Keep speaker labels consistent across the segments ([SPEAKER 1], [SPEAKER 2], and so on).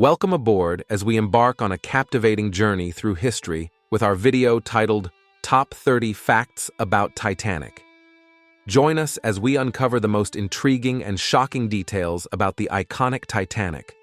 [SPEAKER 1] Welcome aboard as we embark on a captivating journey through history with our video titled Top 30 Facts About Titanic. Join us as we uncover the most intriguing and shocking details about the iconic Titanic,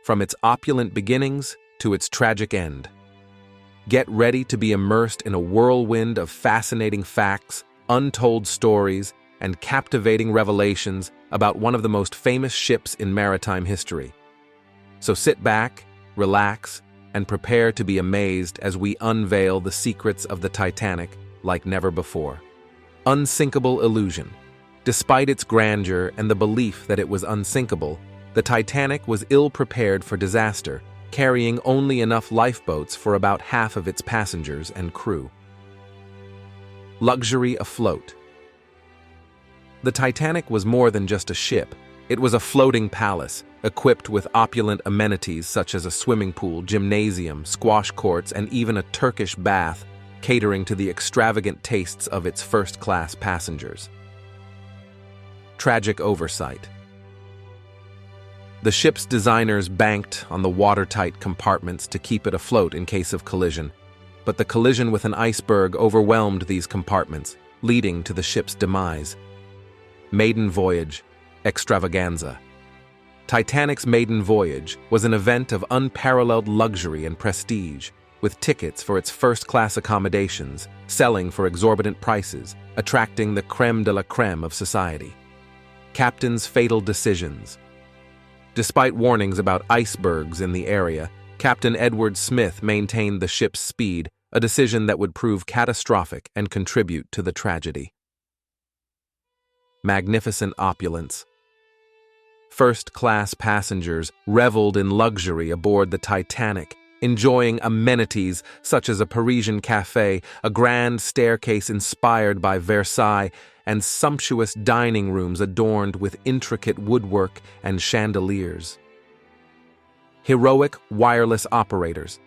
[SPEAKER 1] from its opulent beginnings to its tragic end. Get ready to be immersed in a whirlwind of fascinating facts, untold stories, and captivating revelations about one of the most famous ships in maritime history. So sit back, relax, and prepare to be amazed as we unveil the secrets of the Titanic like never before. Unsinkable illusion. Despite its grandeur and the belief that it was unsinkable, the Titanic was ill-prepared for disaster, carrying only enough lifeboats for about half of its passengers and crew. Luxury afloat. The Titanic was more than just a ship. It was a floating palace, equipped with opulent amenities such as a swimming pool, gymnasium, squash courts, and even a Turkish bath, catering to the extravagant tastes of its first-class passengers. Tragic oversight. The ship's designers banked on the watertight compartments to keep it afloat in case of collision, but the collision with an iceberg overwhelmed these compartments, leading to the ship's demise. Maiden voyage. Extravaganza. Titanic's maiden voyage was an event of unparalleled luxury and prestige, with tickets for its first-class accommodations selling for exorbitant prices, attracting the crème de la crème of society. Captain's fatal decisions. Despite warnings about icebergs in the area, Captain Edward Smith maintained the ship's speed, a decision that would prove catastrophic and contribute to the tragedy. Magnificent opulence. First-class passengers reveled in luxury aboard the Titanic, enjoying amenities such as a Parisian café, a grand staircase inspired by Versailles, and sumptuous dining rooms adorned with intricate woodwork and chandeliers. Heroic wireless operators.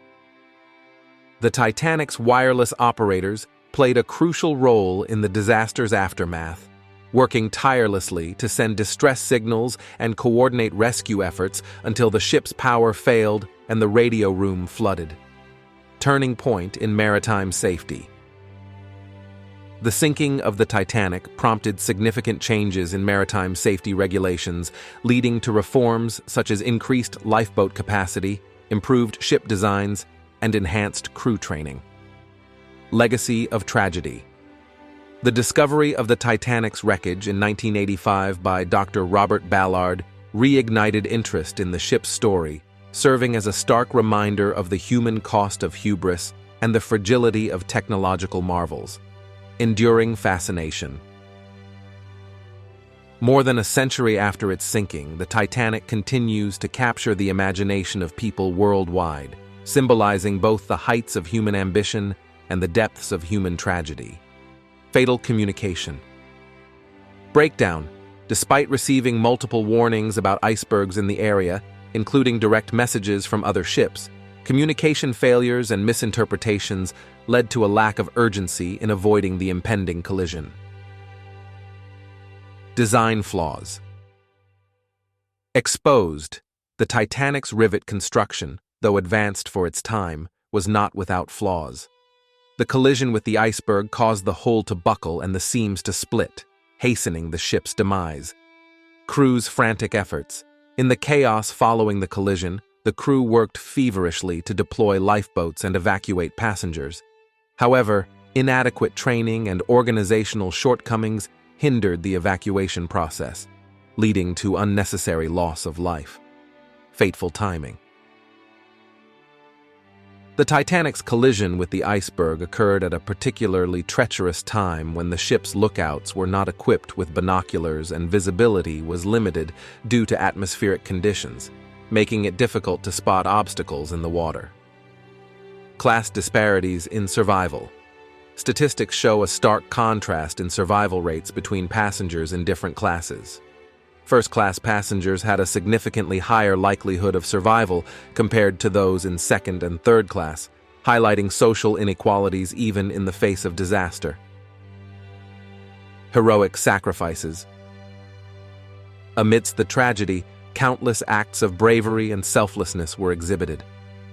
[SPEAKER 1] The Titanic's wireless operators played a crucial role in the disaster's aftermath, working tirelessly to send distress signals and coordinate rescue efforts until the ship's power failed and the radio room flooded. Turning point in maritime safety. The sinking of the Titanic prompted significant changes in maritime safety regulations, leading to reforms such as increased lifeboat capacity, improved ship designs, and enhanced crew training. Legacy of tragedy. The discovery of the Titanic's wreckage in 1985 by Dr. Robert Ballard reignited interest in the ship's story, serving as a stark reminder of the human cost of hubris and the fragility of technological marvels. Enduring fascination. More than a century after its sinking, the Titanic continues to capture the imagination of people worldwide, symbolizing both the heights of human ambition and the depths of human tragedy. Fatal communication. Breakdown. Despite receiving multiple warnings about icebergs in the area, including direct messages from other ships, communication failures and misinterpretations led to a lack of urgency in avoiding the impending collision. Design flaws. Exposed. The Titanic's rivet construction, though advanced for its time, was not without flaws. The collision with the iceberg caused the hull to buckle and the seams to split, hastening the ship's demise. Crew's frantic efforts. In the chaos following the collision, the crew worked feverishly to deploy lifeboats and evacuate passengers. However, inadequate training and organizational shortcomings hindered the evacuation process, leading to unnecessary loss of life. Fateful timing. The Titanic's collision with the iceberg occurred at a particularly treacherous time when the ship's lookouts were not equipped with binoculars and visibility was limited due to atmospheric conditions, making it difficult to spot obstacles in the water. Class disparities in survival. Statistics show a stark contrast in survival rates between passengers in different classes. First-class passengers had a significantly higher likelihood of survival compared to those in second and third class, highlighting social inequalities even in the face of disaster. Heroic sacrifices. Amidst the tragedy, Countless acts of bravery and selflessness were exhibited.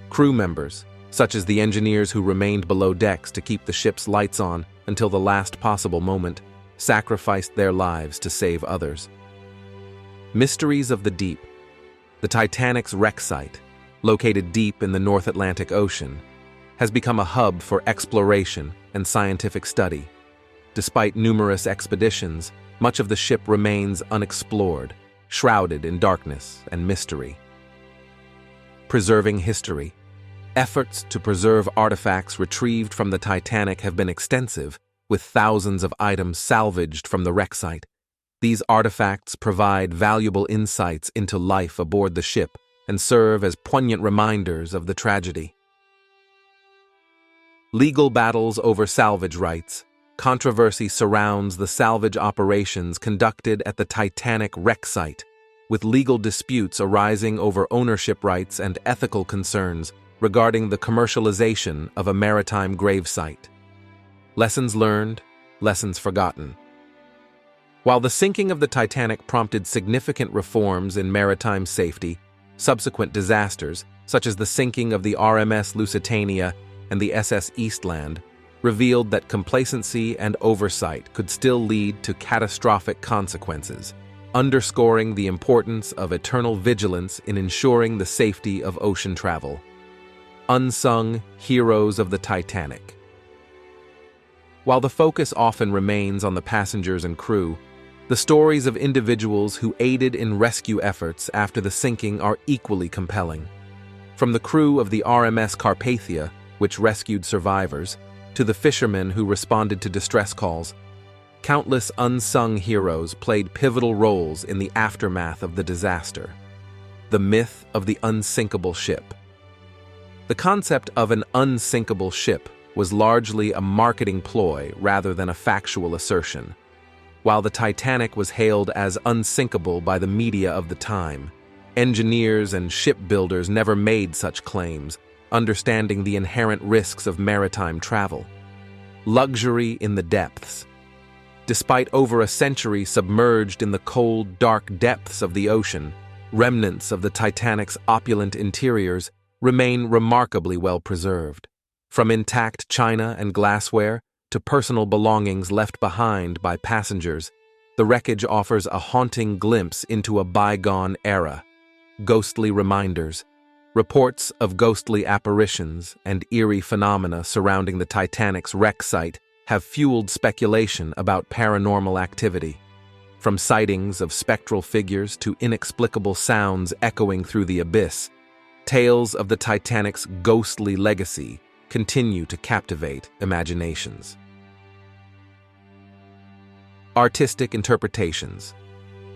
[SPEAKER 1] Crew members, such as the engineers who remained below decks to keep the ship's lights on until the last possible moment, sacrificed their lives to save others. Mysteries of the deep. The Titanic's wreck site, located deep in the North Atlantic Ocean, has become a hub for exploration and scientific study. Despite numerous expeditions, much of the ship remains unexplored, shrouded in darkness and mystery. Preserving history. Efforts to preserve artifacts retrieved from the Titanic have been extensive, with thousands of items salvaged from the wreck site. These artifacts provide valuable insights into life aboard the ship and serve as poignant reminders of the tragedy. Legal battles over salvage rights. Controversy surrounds the salvage operations conducted at the Titanic wreck site, with legal disputes arising over ownership rights and ethical concerns regarding the commercialization of a maritime gravesite. Lessons learned, lessons forgotten. While the sinking of the Titanic prompted significant reforms in maritime safety, subsequent disasters, such as the sinking of the RMS Lusitania and the SS Eastland, revealed that complacency and oversight could still lead to catastrophic consequences, underscoring the importance of eternal vigilance in ensuring the safety of ocean travel. Unsung heroes of the Titanic. While the focus often remains on the passengers and crew, the stories of individuals who aided in rescue efforts after the sinking are equally compelling. From the crew of the RMS Carpathia, which rescued survivors, to the fishermen who responded to distress calls, countless unsung heroes played pivotal roles in the aftermath of the disaster. The myth of the unsinkable ship. The concept of an unsinkable ship was largely a marketing ploy rather than a factual assertion. While the Titanic was hailed as unsinkable by the media of the time, engineers and shipbuilders never made such claims, understanding the inherent risks of maritime travel. Luxury in the depths. Despite over a century submerged in the cold, dark depths of the ocean, remnants of the Titanic's opulent interiors remain remarkably well preserved. From intact china and glassware to personal belongings left behind by passengers, the wreckage offers a haunting glimpse into a bygone era. Ghostly reminders. Reports of ghostly apparitions and eerie phenomena surrounding the Titanic's wreck site have fueled speculation about paranormal activity. From sightings of spectral figures to inexplicable sounds echoing through the abyss, tales of the Titanic's ghostly legacy continue to captivate imaginations. Artistic interpretations.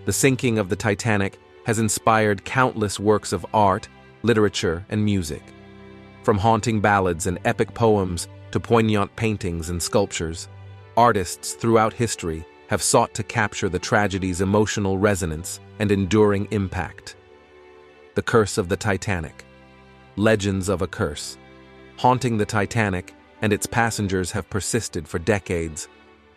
[SPEAKER 1] The sinking of the Titanic has inspired countless works of art, literature, and music. From haunting ballads and epic poems to poignant paintings and sculptures, artists throughout history have sought to capture the tragedy's emotional resonance and enduring impact. The Curse of the Titanic. Legends of a curse. Haunting the Titanic and its passengers have persisted for decades.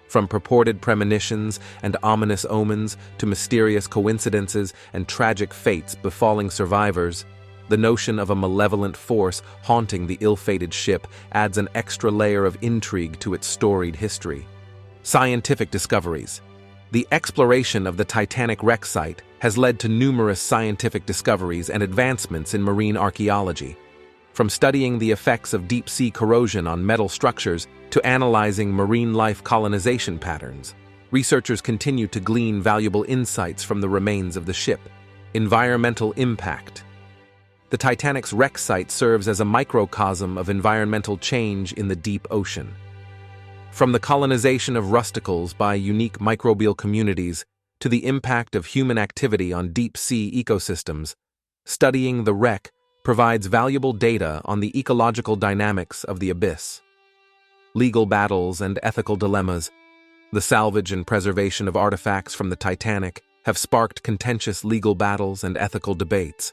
[SPEAKER 1] From purported premonitions and ominous omens to mysterious coincidences and tragic fates befalling survivors, the notion of a malevolent force haunting the ill-fated ship adds an extra layer of intrigue to its storied history. Scientific discoveries. The exploration of the Titanic wreck site has led to numerous scientific discoveries and advancements in marine archaeology. From studying the effects of deep-sea corrosion on metal structures to analyzing marine life colonization patterns, researchers continue to glean valuable insights from the remains of the ship. Environmental impact. The Titanic's wreck site serves as a microcosm of environmental change in the deep ocean. From the colonization of rusticles by unique microbial communities to the impact of human activity on deep-sea ecosystems, studying the wreck provides valuable data on the ecological dynamics of the abyss. Legal battles and ethical dilemmas. The salvage and preservation of artifacts from the Titanic have sparked contentious legal battles and ethical debates.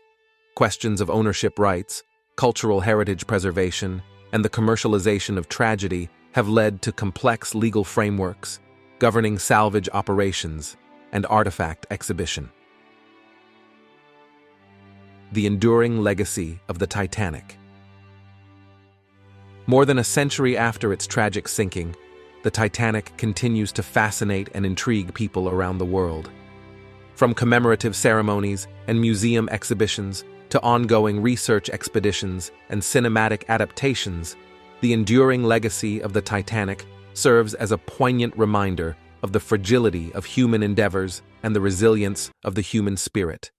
[SPEAKER 1] Questions of ownership rights, cultural heritage preservation, and the commercialization of tragedy have led to complex legal frameworks governing salvage operations and artifact exhibition. the enduring legacy of the Titanic. More than a century after its tragic sinking, the Titanic continues to fascinate and intrigue people around the world. From commemorative ceremonies and museum exhibitions to ongoing research expeditions and cinematic adaptations, the enduring legacy of the Titanic serves as a poignant reminder of the fragility of human endeavors and the resilience of the human spirit.